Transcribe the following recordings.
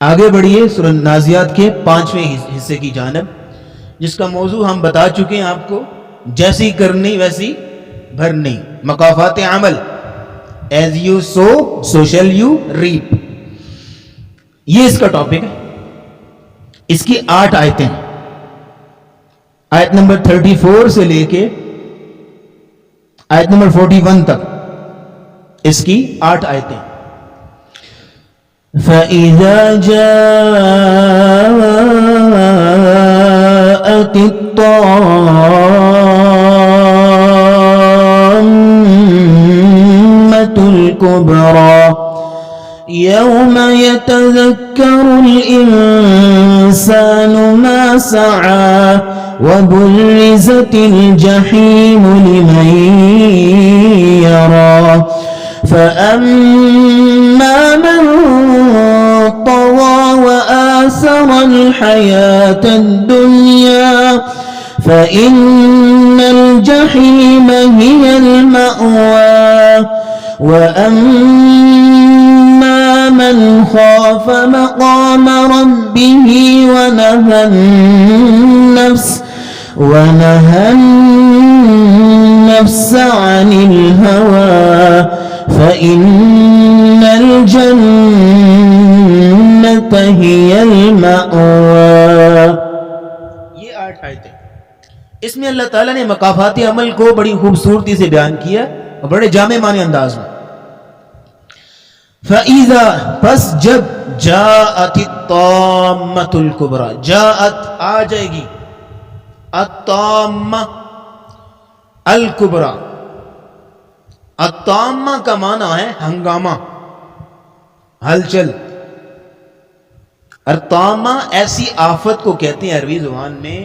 آگے بڑھیے سورہ نازیات کے 5ویں حصے کی جانب، جس کا موضوع ہم بتا چکے ہیں آپ کو، جیسی کرنی ویسی بھرنی، مقافات عمل، as you sow so shall you reap, یہ اس کا ٹاپک ہے۔ اس کی 8 آیتیں ہیں، آیت نمبر 34 سے لے کے آیت نمبر 41 تک اس کی 8 آیتیں۔ فَإِذَا جَاءَتِ الطَّامَّةُ الْكُبْرَى يَوْمَ يَتَذَكَّرُ الْإِنسَانُ مَا سَعَى وَبُرِّزَتِ الْجَحِيمُ لِمَن يَرَى فَأَمَّا مَن طَغَى وَآثَرَ الْحَيَاةَ الدُّنْيَا فَإِنَّ الْجَحِيمَ هِيَ الْمَأْوَى وَأَمَّا مَنْ خَافَ مَقَامَ رَبِّهِ ونهى النفس عن الهوى فإن الجنة هي المأوى۔ یہ 8 آیتیں، اس میں اللہ تعالیٰ نے مقافات عمل کو بڑی خوبصورتی سے بیان کیا اور بڑے جامع معنی انداز میں۔ فَإِذَا، پس جب، جاءت الطامۃ الکبریٰ، جاءت آ جائے گی، الطامہ الکبریٰ، الطامہ کا معنی ہے ہنگامہ، ہلچل۔ الطامہ ایسی آفت کو کہتے ہیں عربی زبان میں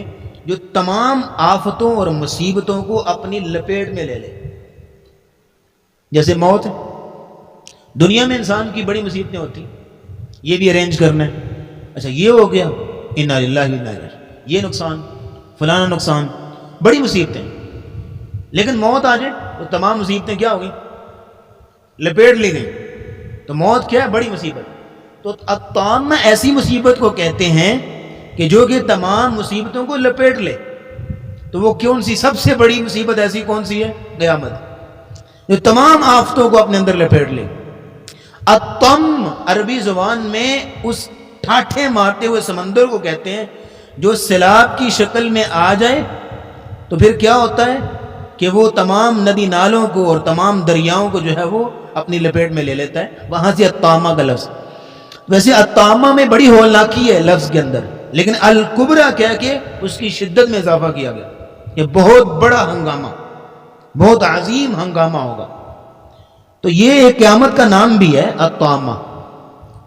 جو تمام آفتوں اور مصیبتوں کو اپنی لپیٹ میں لے لے، جیسے موت ہے۔ دنیا میں انسان کی بڑی مصیبتیں ہوتی ہیں، یہ بھی ارینج کرنا ہے، اچھا یہ ہو گیا، انا للہ و انا الیہ راجعون، یہ نقصان، فلانا نقصان، بڑی مصیبتیں۔ لیکن موت آ جائے تو تمام مصیبتیں کیا ہو گئی؟ لپیٹ لی گئی۔ تو موت کیا ہے؟ بڑی مصیبت۔ تو الطامہ ایسی مصیبت کو کہتے ہیں کہ جو کہ تمام مصیبتوں کو لپیٹ لے۔ تو وہ کون سی سب سے بڑی مصیبت ایسی کون سی ہے؟ قیامت، جو تمام آفتوں کو اپنے اندر لپیٹ لے۔ الطم عربی زبان میں اس ٹھاٹھے مارتے ہوئے سمندر کو کہتے ہیں جو سیلاب کی شکل میں آ جائے تو پھر کیا ہوتا ہے کہ وہ تمام ندی نالوں کو اور تمام دریاؤں کو جو ہے وہ اپنی لپیٹ میں لے لیتا ہے، وہاں سے الطامہ کا لفظ۔ ویسے الطامہ میں بڑی ہولناکی ہے لفظ کے اندر، لیکن الکبریٰ کہہ کے اس کی شدت میں اضافہ کیا گیا کہ بہت بڑا ہنگامہ، بہت عظیم ہنگامہ ہوگا۔ تو یہ قیامت کا نام بھی ہے الطامہ۔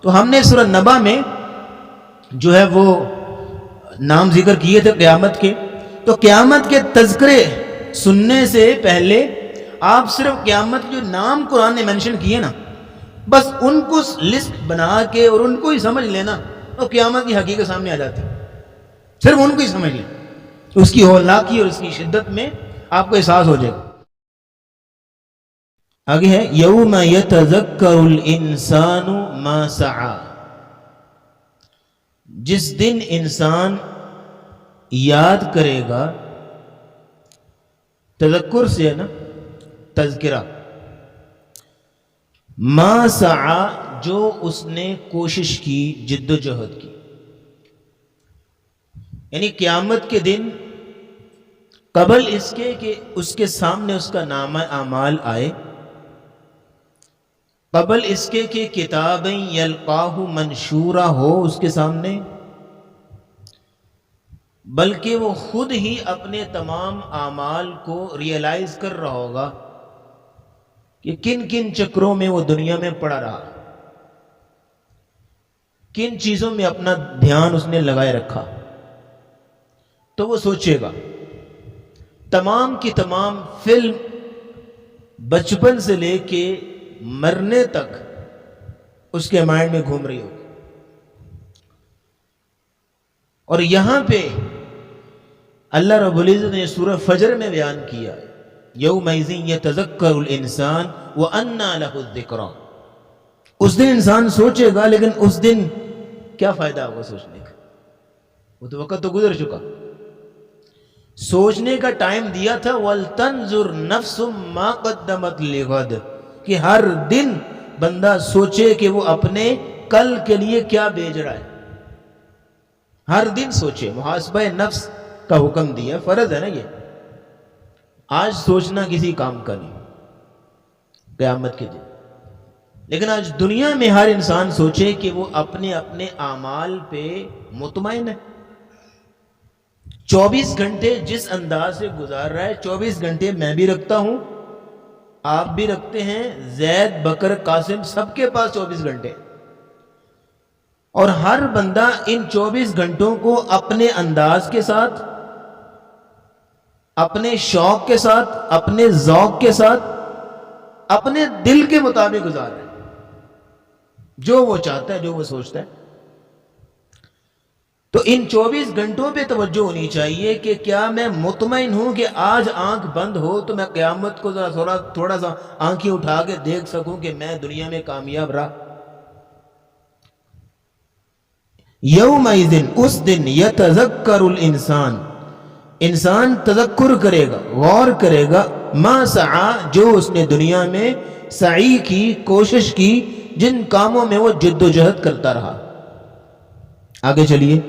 تو ہم نے سورہ نبا میں جو ہے وہ نام ذکر کیے تھے قیامت کے، تو قیامت کے تذکرے سننے سے پہلے آپ صرف قیامت کے جو نام قرآن نے مینشن کیے نا، بس ان کو لسٹ بنا کے اور ان کو ہی سمجھ لینا تو قیامت کی حقیقت سامنے آ جاتی، صرف ان کو ہی سمجھ لیں تو اس کی ہولناکی اور اس کی شدت میں آپ کو احساس ہو جائے گا۔ آگے ہے یوم یتذکر الانسان ما سعی، جس دن انسان یاد کرے گا، تذکر سے ہے نا تذکرہ، ما سعی جو اس نے کوشش کی، جد و جہد کی، یعنی قیامت کے دن قبل اس کے کہ اس کے سامنے اس کا نامہ اعمال آئے، قبل اس کے کہ کتابیں یلقاہ منشورہ ہو اس کے سامنے، بلکہ وہ خود ہی اپنے تمام اعمال کو ریئلائز کر رہا ہوگا کہ کن کن چکروں میں وہ دنیا میں پڑا رہا، کن چیزوں میں اپنا دھیان اس نے لگائے رکھا۔ تو وہ سوچے گا، تمام کی تمام فلم بچپن سے لے کے مرنے تک اس کے مائنڈ میں گھوم رہی ہوگی۔ اور یہاں پہ اللہ رب العزت نے سورہ فجر میں بیان کیا، یومئذ یتذکر الانسان وانى له الذکریٰ، اس دن انسان سوچے گا، لیکن اس دن کیا فائدہ ہوگا سوچنے کا؟ وہ تو وقت تو گزر چکا. سوچنے کا ٹائم دیا تھا وَلْتَنْظُرْ نَفْسٌ مَا قَدَّمَتْ لِغَدٍ، کہ ہر دن بندہ سوچے کہ وہ اپنے کل کے لیے کیا بیچ رہا ہے. ہر دن سوچے، محاسبہ نفس کا حکم دیا، فرض ہے نا یہ. آج سوچنا کسی کام کا نہیں قیامت کے دن. لیکن آج دنیا میں ہر انسان سوچے کہ وہ اپنے اپنے اعمال پہ مطمئن ہے. 24 گھنٹے جس انداز سے گزار رہا ہے، 24 گھنٹے میں بھی رکھتا ہوں، آپ بھی رکھتے ہیں، زید، بکر، قاسم، سب کے پاس 24 گھنٹے. اور ہر بندہ ان 24 گھنٹوں کو اپنے انداز کے ساتھ، اپنے شوق کے ساتھ، اپنے ذوق کے ساتھ، اپنے دل کے مطابق گزار رہا ہے، جو وہ چاہتا ہے، جو وہ سوچتا ہے. تو ان 24 گھنٹوں پہ توجہ ہونی چاہیے کہ کیا میں مطمئن ہوں کہ آج آنکھ بند ہو تو میں قیامت کو ذرا تھوڑا سا آنکھیں اٹھا کے دیکھ سکوں کہ میں دنیا میں کامیاب رہا. یومئذ، اس دن، یتذکر الانسان، انسان تذکر کرے گا، غور کرے گا، ما سعی، جو اس نے دنیا میں سعی کی، کوشش کی، جن کاموں میں وہ جد و جہد کرتا رہا. آگے چلیے.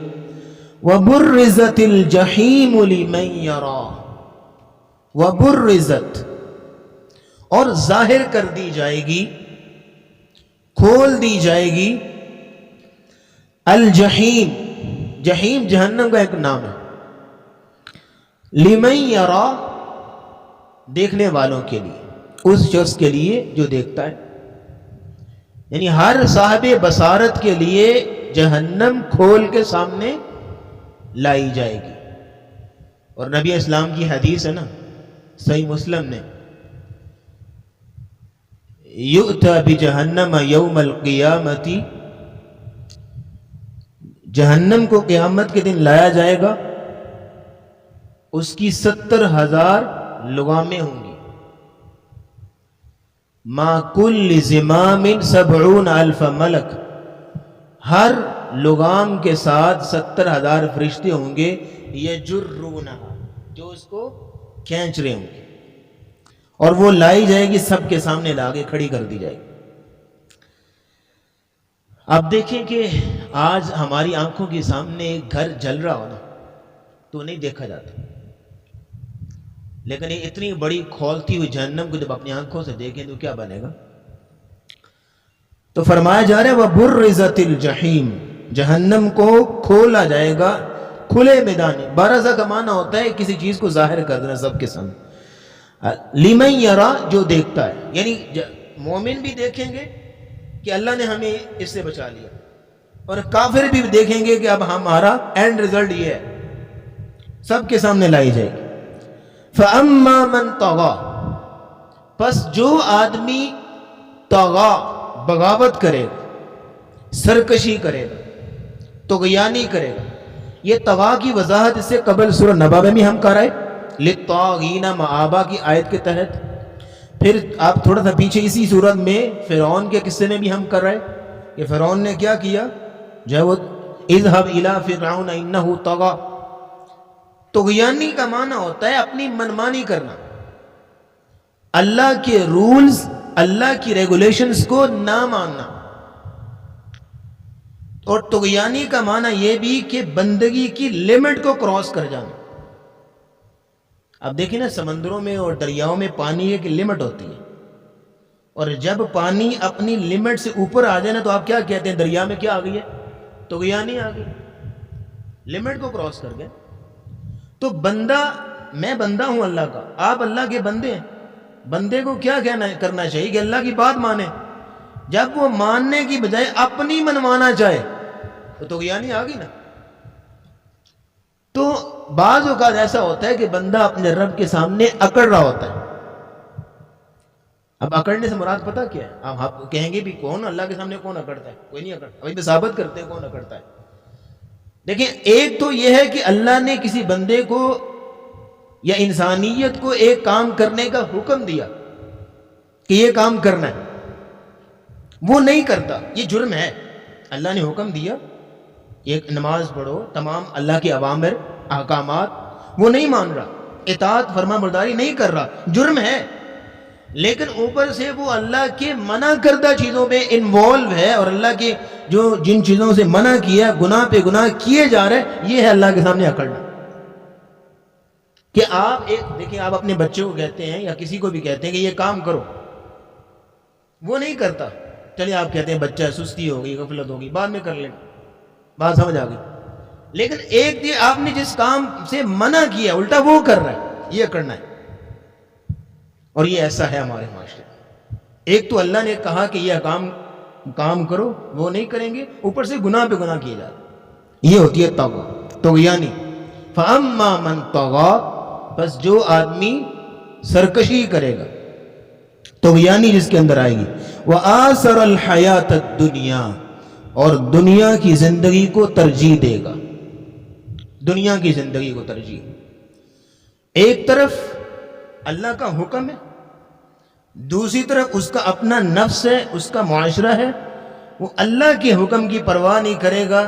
وَبُرِّزَتِ الْجَحِيمُ لِمَنْ يَرَى، وَبُرِّزَتْ، اور ظاہر کر دی جائے گی، کھول دی جائے گی، الجحیم، جحیم جہنم کا ایک نام ہے، لمن یرا، دیکھنے والوں کے لیے، اس شخص کے لیے جو دیکھتا ہے. یعنی ہر صاحب بصارت کے لیے جہنم کھول کے سامنے لائی جائے گی. اور نبی اسلام کی حدیث ہے نا، صحیح مسلم میں، یؤتی بجہنم یوم القیامت، جہنم کو قیامت کے دن لایا جائے گا، اس کی 70,000 لگامیں ہوں گی. ما کل زمام 70,000 ملک، ہر لگام کے ساتھ 70,000 فرشتے ہوں گے، یجرونہا، جو اس کو کھینچ رہے ہوں گے، اور وہ لائی جائے گی، سب کے سامنے لا کے کھڑی کر دی جائے گی. آپ دیکھیں کہ آج ہماری آنکھوں کے سامنے ایک گھر جل رہا ہو نا تو نہیں دیکھا جاتا، لیکن یہ اتنی بڑی کھولتی ہوئی جہنم کو جب اپنی آنکھوں سے دیکھیں تو کیا بنے گا. تو فرمایا جا رہا ہے وَبُرِّزَتِ الْجَحِيمُ، جہنم کو کھولا جائے گا، کھلے میدان. بارزہ کا معنی ہوتا ہے کسی چیز کو ظاہر کر دینا سب کے سامنے. لمن یرا، جو دیکھتا ہے، یعنی مومن بھی دیکھیں گے کہ اللہ نے ہمیں اس سے بچا لیا، اور کافر بھی دیکھیں گے کہ اب ہمارا اینڈ ریزلٹ یہ ہے، سب کے سامنے لائی جائے گی. فَأَمَّا مَنْ طَغَى، پس جو آدمی طغا، بغاوت کرے گا، سرکشی کرے گا، طغیانی کرے گا. یہ طغا کی وضاحت اس سے قبل سورہ نبا میں بھی ہم کر رہے، لِلطَّاغِينَ مَآبَا کی آیت کے تحت. پھر آپ تھوڑا سا پیچھے اسی صورت میں فرعون کے قصے میں بھی ہم کر رہے کہ فرعون نے کیا کیا، جو وہ اذهب الى فرعون انه طغى. طغیانی کا معنی ہوتا ہے اپنی منمانی کرنا، اللہ کے رولز، اللہ کی ریگولیشنز کو نہ ماننا. اور طغیانی کا معنی یہ بھی کہ بندگی کی لمٹ کو کراس کر جانا. اب دیکھیں نا، سمندروں میں اور دریاؤں میں پانی ایک لمٹ ہوتی ہے، اور جب پانی اپنی لمٹ سے اوپر آ جائے نا تو آپ کیا کہتے ہیں، دریا میں کیا آ گئی ہے، طغیانی آ گئی، لمٹ کو کراس کر گئے. تو بندہ، میں بندہ ہوں اللہ کا، آپ اللہ کے بندے ہیں. بندے کو کیا کرنا چاہیے کہ اللہ کی بات مانے. جب وہ ماننے کی بجائے اپنی منوانا چاہے تو طغیانی آ گئی نا. تو بعض اوقات ایسا ہوتا ہے کہ بندہ اپنے رب کے سامنے اکڑ رہا ہوتا ہے. اب اکڑنے سے مراد پتہ کیا ہے؟ آپ کہیں گے بھی کون اللہ کے سامنے کون اکڑتا ہے؟ کوئی نہیں اکڑتا. ابھی ثابت کرتے ہیں کون اکڑتا ہے. دیکھیں، ایک تو یہ ہے کہ اللہ نے کسی بندے کو یا انسانیت کو ایک کام کرنے کا حکم دیا کہ یہ کام کرنا ہے، وہ نہیں کرتا، یہ جرم ہے. اللہ نے حکم دیا ایک نماز پڑھو، تمام اللہ کے اوامر احکامات وہ نہیں مان رہا، اطاعت فرما برداری نہیں کر رہا، جرم ہے، لیکن اوپر سے وہ اللہ کے منع کردہ چیزوں پہ انوالو ہے، اور اللہ کے جو جن چیزوں سے منع کیا گناہ پہ گناہ کیے جا رہے، یہ ہے اللہ کے سامنے اکڑنا. کہ آپ دیکھیں، آپ اپنے بچے کو کہتے ہیں یا کسی کو بھی کہتے ہیں کہ یہ کام کرو، وہ نہیں کرتا، چلیے آپ کہتے ہیں بچہ سستی ہوگی، غفلت ہوگی، بعد میں کر لیں، بات سمجھ آ گئی. لیکن ایک دن آپ نے جس کام سے منع کیا الٹا وہ کر رہا ہے، یہ کرنا ہے. اور یہ ایسا ہے ہمارے معاشرے میں. ایک تو اللہ نے کہا کہ یہ کام کرو، وہ نہیں کریں گے، اوپر سے گناہ پہ گناہ کیے جاتے. یہ ہوتی ہے طغیانی. فَأَمَّا مَنْ طَغَىٰ، بس جو آدمی سرکشی کرے گا، طغیانی جس کے اندر آئے گی، وَآثَرَ الْحَيَاةَ الدُّنْيَا، اور دنیا کی زندگی کو ترجیح دے گا، دنیا کی زندگی کو ترجیح. ایک طرف اللہ کا حکم ہے، دوسری طرف اس کا اپنا نفس ہے، اس کا معاشرہ ہے، وہ اللہ کے حکم کی پرواہ نہیں کرے گا،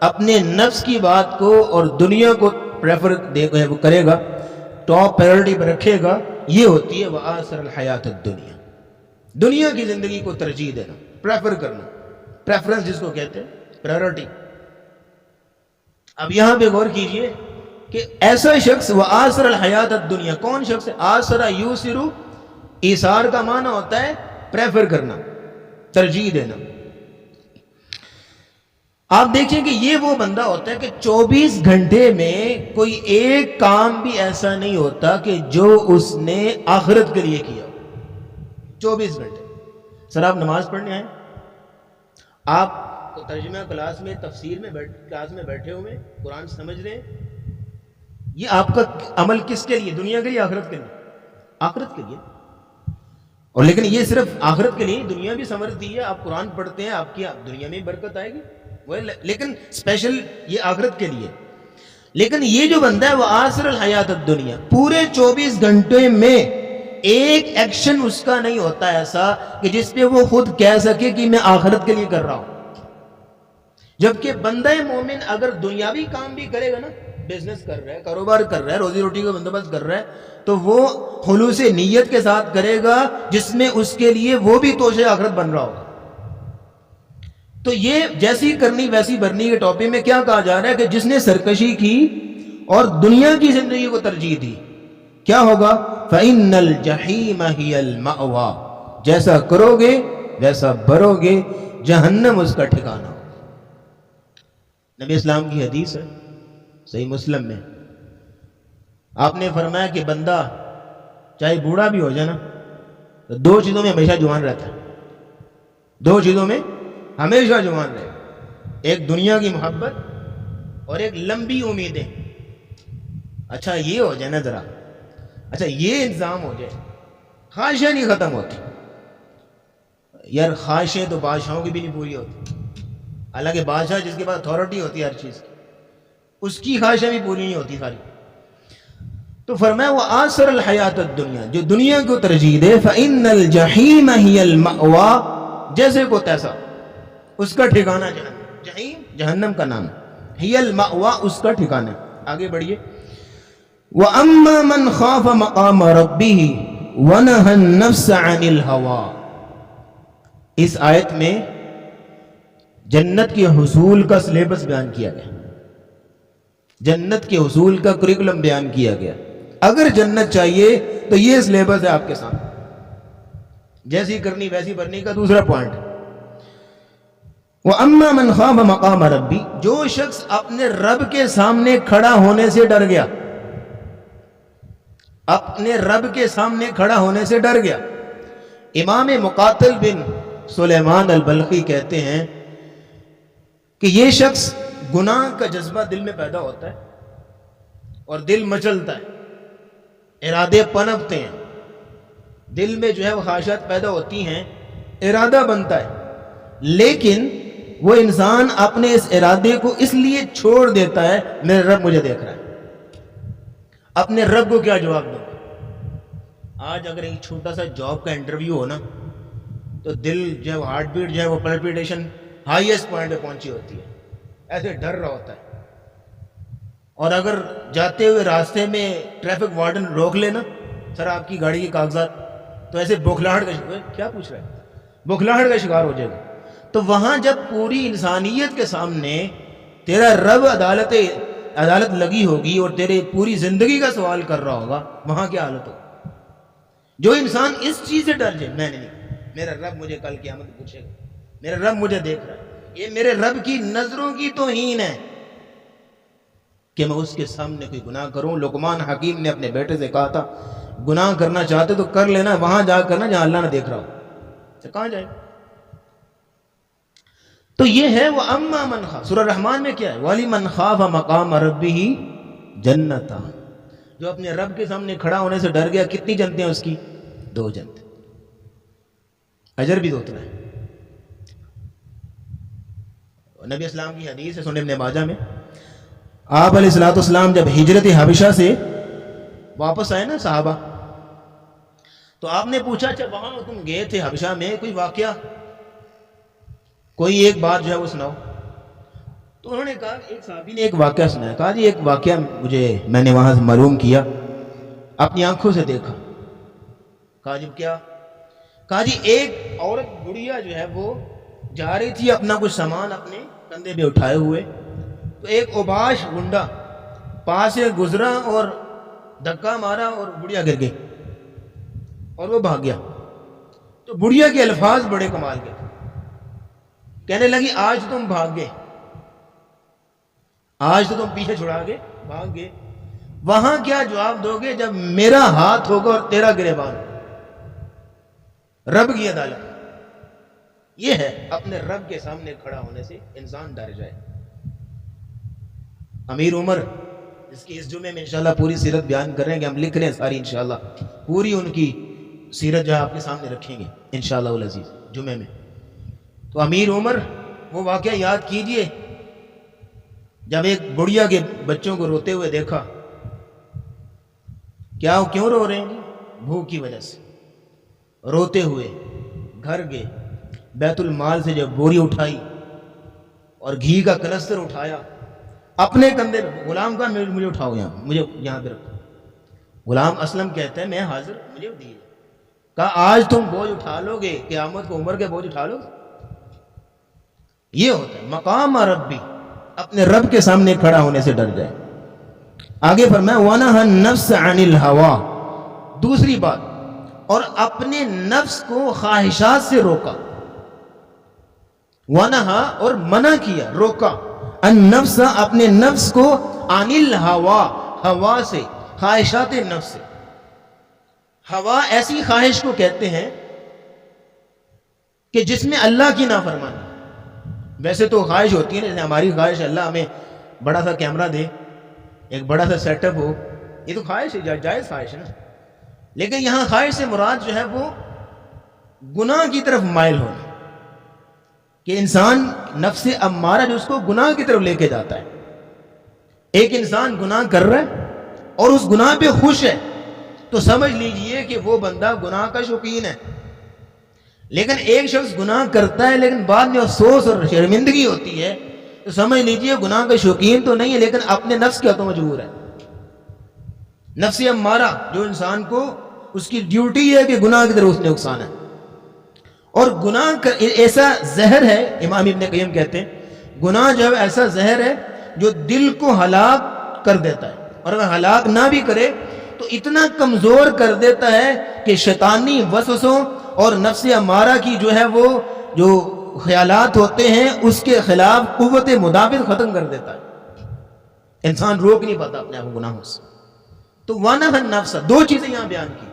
اپنے نفس کی بات کو اور دنیا کو پریفر وہ کرے گا، ٹاپ پریورٹی پر رکھے گا. یہ ہوتی ہے وآثر الحیات الدنیا، دنیا کی زندگی کو ترجیح دینا، پریفر کرنا، پریفرنس جس کو کہتے ہیں، پریورٹی. اب یہاں پہ غور کیجئے کہ ایسا شخص وآثر الحیات الدنیا، کون شخص ہے؟ آثر یوسر، ایثار کا معنی ہوتا ہے پریفر کرنا، ترجیح دینا. آپ دیکھیں کہ یہ وہ بندہ ہوتا ہے کہ 24 گھنٹے میں کوئی ایک کام بھی ایسا نہیں ہوتا کہ جو اس نے آخرت کے لیے کیا. 24 گھنٹے. سر آپ نماز پڑھنے آئے، آپ ترجمہ کلاس میں، تفسیر میں کلاس میں بیٹھے ہوئے قرآن سمجھ رہے ہیں، یہ آپ کا عمل کس کے لیے؟ دنیا کے لیے، آخرت کے لیے؟ آخرت کے لیے. اور لیکن یہ صرف آخرت کے لیے، دنیا بھی سمجھتی ہے. آپ قرآن پڑھتے ہیں، آپ کی دنیا میں برکت آئے گی، لیکن اسپیشل یہ آخرت کے لیے. لیکن یہ جو بندہ ہے وہ آثر الحیات الدنیا، پورے 24 گھنٹے میں ایک ایکشن اس کا نہیں ہوتا ایسا کہ جس پہ وہ خود کہہ سکے کہ میں آخرت کے لیے کر رہا ہوں. جبکہ بندہ مومن اگر دنیاوی کام بھی کرے گا نا، بزنس کر رہا ہے، کاروبار کر رہا ہے، روزی روٹی کا بندوبست کر رہا ہے، تو وہ خلوص نیت کے ساتھ کرے گا جس میں اس کے لیے وہ بھی توشے آخرت بن رہا ہوگا. تو یہ جیسی کرنی ویسی بھرنی کے ٹاپک میں کیا کہا جا رہا ہے کہ جس نے سرکشی کی اور دنیا کی زندگی کو ترجیح دی، کیا ہوگا؟ فَإِنَّ الْجَحِيمَ هِيَ الْمَأْوَىٰ، جیسا کرو گے ویسا بھرو گے، جہنم اس کا ٹھکانہ. نبی اسلام کی حدیث ہے صحیح مسلم میں، آپ نے فرمایا کہ بندہ چاہے بوڑھا بھی ہو جائے نا تو 2 چیزوں میں ہمیشہ جوان رہتا ہے. 2 چیزوں میں ہمیشہ جوان رہے، ایک دنیا کی محبت اور ایک لمبی امیدیں. اچھا یہ ہو جائے نا ذرا، اچھا یہ انتظام ہو جائے، خواہشیں نہیں ختم ہوتی. یار خواہشیں تو بادشاہوں کی بھی نہیں پوری ہوتی، حالانکہ بادشاہ جس کے پاس اتھارٹی ہوتی ہے ہر چیز کی، اس کی خواہشیں بھی پوری نہیں ہوتی ساری. تو فرمایا وہ آثر الحیات الدنیا، جو دنیا کو ترجیح دے، فَإِنَّ الْجَحِيمَ هِيَ الْمَأْوَىٰ، جیسے کو تیسا، اس کا ٹھکانہ جہنم. جہنم جہنم کا نام ہے، هِيَ الْمَأْوَىٰ اس کا ٹھکانہ. آگے بڑھیے. وَأَمَّا مَنْ خَافَ مَقَامَ رَبِّهِ وَنَهَى النَّفْسَ عَنِ الْهَوَىٰ، اس آیت میں جنت کے حصول کا سلیبس بیان کیا گیا، جنت کے حصول کا کریکولم بیان کیا گیا. اگر جنت چاہیے تو یہ سلیبس ہے آپ کے سامنے، جیسی کرنی ویسی بھرنی کا دوسرا پوائنٹ. وَأَمَّا مَنْ خَافَ مَقَامَ رَبِّ، جو شخص اپنے رب کے سامنے کھڑا ہونے سے ڈر گیا، اپنے رب کے سامنے کھڑا ہونے سے ڈر گیا. امام مقاتل بن سلیمان البلخی کہتے ہیں کہ یہ شخص گناہ کا جذبہ دل میں پیدا ہوتا ہے اور دل مچلتا ہے، ارادے پنپتے ہیں، دل میں جو ہے وہ خواہشات پیدا ہوتی ہیں، ارادہ بنتا ہے، لیکن وہ انسان اپنے اس ارادے کو اس لیے چھوڑ دیتا ہے، میرے رب مجھے دیکھ رہا ہے. اپنے رب کو کیا جواب دوں؟ آج اگر ایک چھوٹا سا جاب کا انٹرویو ہو نا تو دل جو ہے وہ ہارٹ بیٹ جو ہے وہ پلپیٹیشن ہائیسٹ پوائنٹ پہ پہنچی ہوتی ہے. ایسے ڈر رہا ہوتا ہے. اور اگر جاتے ہوئے راستے میں ٹریفک وارڈن روک لینا سر آپ کی گاڑی کے کاغذات, تو ایسے بوکھلاہٹ کا کیا پوچھ رہا ہے, بوکھلاہٹ کا شکار ہو جائے گا. تو وہاں جب پوری انسانیت کے سامنے تیرا رب عدالت لگی ہوگی اور تیرے پوری زندگی کا سوال کر رہا ہوگا, وہاں کیا حالت ہوگی. جو انسان اس چیز سے ڈر جائے, میں نہیں, میرا رب مجھے کل قیامت پوچھے گا, میرا رب مجھے دیکھ رہا ہے, یہ میرے رب کی نظروں کی توہین ہے کہ میں اس کے سامنے کوئی گناہ کروں. لقمان حکیم نے اپنے بیٹے سے کہا تھا گناہ کرنا چاہتے تو کر لینا, وہاں جا کرنا جہاں اللہ نہ دیکھ رہا ہو, کہاں جائے. تو یہ ہے وہ اما من خاف. سورہ رحمان میں کیا ہے, والی من خاف مقام ربہ جنتا, جو اپنے رب کے سامنے کھڑا ہونے سے ڈر گیا. کتنی جنتیں ہیں اس کی؟ 2 جنتیں, اجر بھی 2 ہے. نبی اسلام کی حدیث ہے سنن ابن ماجہ میں, آپ علیہ الصلوۃ والسلام جب ہجرت حبشہ سے واپس آئے نا صحابہ, تو آپ نے پوچھا اچھا وہاں تم گئے تھے حبشہ میں, کوئی واقعہ, کوئی ایک بات جو ہے وہ سناؤ. تو انہوں نے کہا, ایک صحابی نے ایک واقعہ سنایا. کہا جی ایک واقعہ میں نے وہاں سے معلوم کیا, اپنی آنکھوں سے دیکھا. کہا جی کیا؟ کہا جی ایک عورت بڑھیا جو ہے وہ جا رہی تھی اپنا کچھ سامان اپنے کندھے پہ اٹھائے ہوئے, تو ایک اوباش گنڈا پاس سے گزرا اور دھکا مارا اور بڑھیا گر گئی اور وہ بھاگ گیا. تو بڑھیا کے الفاظ بڑے کمال کے, کہنے لگی آج تم بھاگ گئے, آج تو تم پیچھے چھڑا گئے, بھاگ گئے. وہاں کیا جواب دو گے جب میرا ہاتھ ہوگا اور تیرا گریبان ہوگا؟ رب کی عدالت یہ ہے, اپنے رب کے سامنے کھڑا ہونے سے انسان ڈر جائے. امیر عمر, جس کی اس جمعے میں انشاءاللہ پوری سیرت بیان کر رہے ہیں, کہ ہم لکھ رہے ہیں ساری انشاءاللہ پوری ان کی سیرت جو ہے آپ کے سامنے رکھیں گے انشاءاللہ العزیز جمعے میں. تو امیر عمر وہ واقعہ یاد کیجئے, جب ایک بڑھیا کے بچوں کو روتے ہوئے دیکھا. کیوں رو رہے ہیں؟ بھوک کی وجہ سے روتے ہوئے گھر گئے, بیت المال سے جب بوری اٹھائی اور گھی کا کلستر اٹھایا اپنے کندھے پہ, غلام کا مجھے اٹھاؤ, مجھے یہاں پہ رکھو. غلام اسلم کہتے ہیں میں حاضر, مجھے دیجیے. کہا آج تم بوجھ اٹھا لو گے, قیامت کو عمر کے بوجھ اٹھا لو گے. یہ ہوتا ہے مقام ربی, اپنے رب کے سامنے کھڑا ہونے سے ڈر جائے. آگے فرمایا وَنَهَا النَّفْسَ عَنِ الْهَوَىٰ, دوسری بات, اور اپنے نفس کو خواہشات سے روکا. وَنَهَا اور منع کیا, روکا. النفس اپنے نفس کو, عن الهوىٰ ہوا سے, خواہشات نفس سے. ہوا ایسی خواہش کو کہتے ہیں کہ جس میں اللہ کی نافرمانی. ویسے تو خواہش ہوتی ہے نا, جیسے ہماری خواہش اللہ ہمیں بڑا سا کیمرہ دے, ایک بڑا سا سیٹ اپ ہو, یہ تو خواہش ہے, جائز خواہش ہے نا. لیکن یہاں خواہش سے مراد جو ہے وہ گناہ کی طرف مائل ہونا, کہ انسان نفس امارہ جو اس کو گناہ کی طرف لے کے جاتا ہے. ایک انسان گناہ کر رہا ہے اور اس گناہ پہ خوش ہے, تو سمجھ لیجئے کہ وہ بندہ گناہ کا شوقین ہے. لیکن ایک شخص گناہ کرتا ہے لیکن بعد میں افسوس اور شرمندگی ہوتی ہے, تو سمجھ لیجئے گناہ کا شوقین تو نہیں ہے لیکن اپنے نفس کا تو مجبور ہے. نفس امارہ جو انسان کو اس کی ڈیوٹی ہے کہ گناہ کی طرف اس نے اکسانا ہے. اور گناہ ایسا زہر ہے, امام ابن قیم کہتے ہیں گناہ جو ہے ایسا زہر ہے جو دل کو ہلاک کر دیتا ہے, اور اگر ہلاک نہ بھی کرے تو اتنا کمزور کر دیتا ہے کہ شیطانی وسوسوں اور نفس امارہ کی جو ہے وہ جو خیالات ہوتے ہیں اس کے خلاف قوت مدافعت ختم کر دیتا ہے. انسان روک نہیں پاتا اپنے آپ کو گناہوں سے. تو وَنَهَا النَّفْسَ, 2 چیزیں یہاں بیان کی.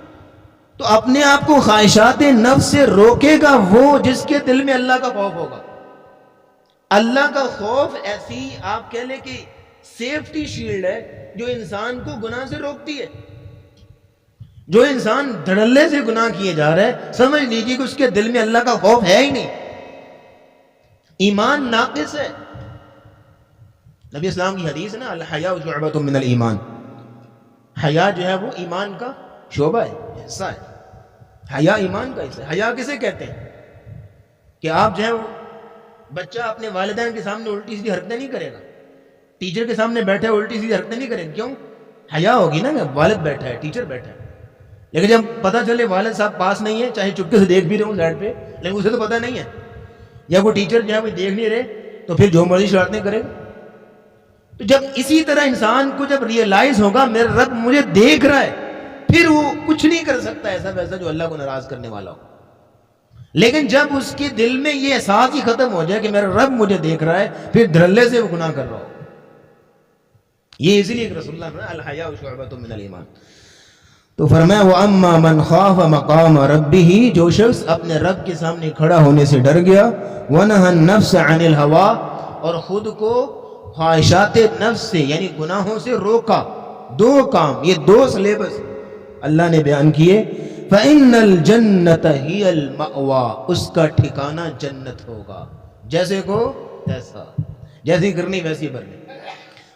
تو اپنے آپ کو خواہشات نفس سے روکے گا وہ جس کے دل میں اللہ کا خوف ہوگا. اللہ کا خوف ایسی آپ کہہ لیں کہ سیفٹی شیلڈ ہے جو انسان کو گناہ سے روکتی ہے. جو انسان دھڑلے سے گناہ کیے جا رہا ہے, سمجھ لیجیے کہ اس کے دل میں اللہ کا خوف ہے ہی نہیں, ایمان ناقص ہے. نبی اسلام کی حدیث ہے نا, الحیاء شعبۃ من الایمان, حیا جو ہے وہ ایمان کا شعبہ ہے, حصہ ہے. حیا ایمان کا حصہ ہے. حیا کسے کہتے ہیں کہ آپ جو ہے بچہ اپنے والدین کے سامنے الٹی سیدھی حرکتیں نہیں کرے گا. ٹیچر کے سامنے بیٹھا ہے الٹی سیدھی حرکتیں نہیں کرے گا. کیوں؟ حیا ہوگی نا کہ والد بیٹھا ہے، ٹیچر بیٹھا ہے. لیکن جب پتہ چلے والد صاحب پاس نہیں ہے، چاہے چپکے سے دیکھ بھی رہے ہوں سائڈ پہ، لیکن اسے تو پتہ نہیں ہے، یا وہ ٹیچر جو ہے وہ دیکھ نہیں رہے، تو پھر جو مرضی شرارتیں کرے گا. تو جب اسی طرح انسان کو جب ریئلائز ہوگا میرا رب مجھے دیکھ رہا ہے، پھر وہ کچھ نہیں کر سکتا ایسا ویسا جو اللہ کو ناراض کرنے والا ہو. لیکن جب اس کے دل میں یہ احساس ہی ختم ہو جائے کہ میرا رب مجھے دیکھ رہا ہے، پھر دھڑلے سے وہ گناہ کر رہا ہو. یہ اسی لیے کہ رسول اللہ نے الحیاء شعبۃ من الایمان. تو فرمایا وَأَمَّا مَنْ خَافَ مَقَامَ رَبِّهِ، جو شخص اپنے رب کے سامنے کھڑا ہونے سے ڈر گیا، وَنَهَى النَّفْسَ عَنِ الْهَوَىٰ، اور خود کو خواہشات نفس سے یعنی گناہوں سے روکا. دو کام، یہ دو سلیبس اللہ نے بیان کیے. فَإِنَّ الْجَنَّةَ هِيَ الْمَأْوَىٰ، اس کا ٹھکانہ جنت ہوگا. جیسے کو تیسا، جیسی کرنی ویسی بھرنی.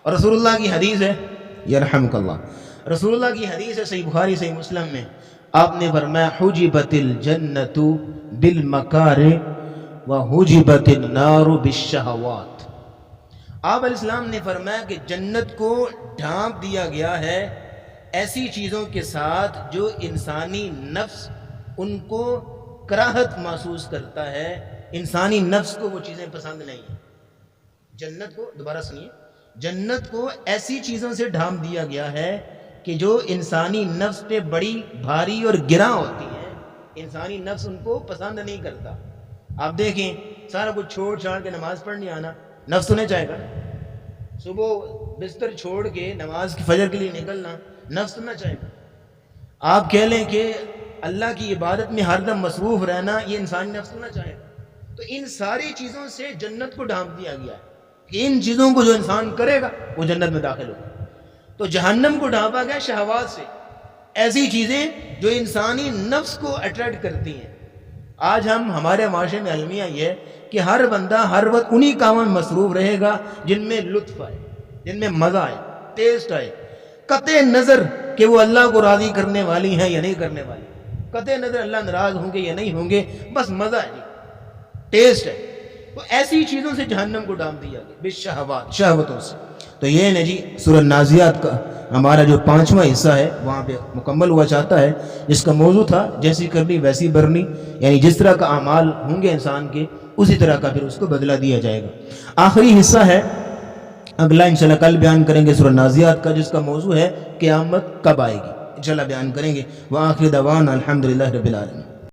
اور رسول اللہ کی حدیث ہے، یرحمک اللہ، رسول اللہ کی حدیث ہے صحیح بخاری صحیح مسلم میں، آپ نے فرمایا حجبت الجنت بالمکارہ وحجبت النار بالشہوات. آپ علیہ السلام نے فرمایا کہ جنت کو ڈھانپ دیا گیا ہے ایسی چیزوں کے ساتھ جو انسانی نفس ان کو کراہت محسوس کرتا ہے، انسانی نفس کو وہ چیزیں پسند نہیں ہیں. جنت کو، دوبارہ سنیے، جنت کو ایسی چیزوں سے ڈھانپ دیا گیا ہے کہ جو انسانی نفس پہ بڑی بھاری اور گراں ہوتی ہیں، انسانی نفس ان کو پسند نہیں کرتا. آپ دیکھیں سارا کچھ چھوڑ چھاڑ کے نماز پڑھنے آنا، نفس تو نہیں چاہے گا. صبح بستر چھوڑ کے نماز کی فجر کے لیے نکلنا، نفس تو نہ چاہے گا. آپ کہہ لیں کہ اللہ کی عبادت میں ہر دم مصروف رہنا، یہ انسانی نفس تو نہ چاہے گا. تو ان ساری چیزوں سے جنت کو ڈھانپ دیا گیا ہے کہ ان چیزوں کو جو انسان کرے گا وہ جنت میں داخل ہوگا. تو جہنم کو ڈھانپا گیا شہوات سے، ایسی چیزیں جو انسانی نفس کو اٹریکٹ کرتی ہیں. آج ہمارے معاشرے میں المیہ یہ ہے کہ ہر بندہ ہر وقت انہی کاموں میں مصروف رہے گا جن میں لطف آئے، جن میں مزہ آئے، ٹیسٹ آئے، قطع نظر کہ وہ اللہ کو راضی کرنے والی ہیں یا نہیں کرنے والی، قطع نظر اللہ ناراض ہوں گے یا نہیں ہوں گے، بس مزہ ہے جی، ٹیسٹ ہے. تو ایسی چیزوں سے جہنم کو ڈھانپ دیا گیا، بالشہوات، شہوتوں سے. تو یہ نا جی سورہ نازیات کا ہمارا جو 5واں حصہ ہے وہاں پہ مکمل ہوا چاہتا ہے، جس کا موضوع تھا جیسی کرنی ویسی بھرنی، یعنی جس طرح کا اعمال ہوں گے انسان کے اسی طرح کا پھر اس کو بدلہ دیا جائے گا. آخری حصہ ہے اگلا انشاءاللہ کل بیان کریں گے سورہ نازیات کا، جس کا موضوع ہے قیامت کب آئے گی، انشاءاللہ بیان کریں گے. وآخر دعوانا الحمدللہ رب العالمین.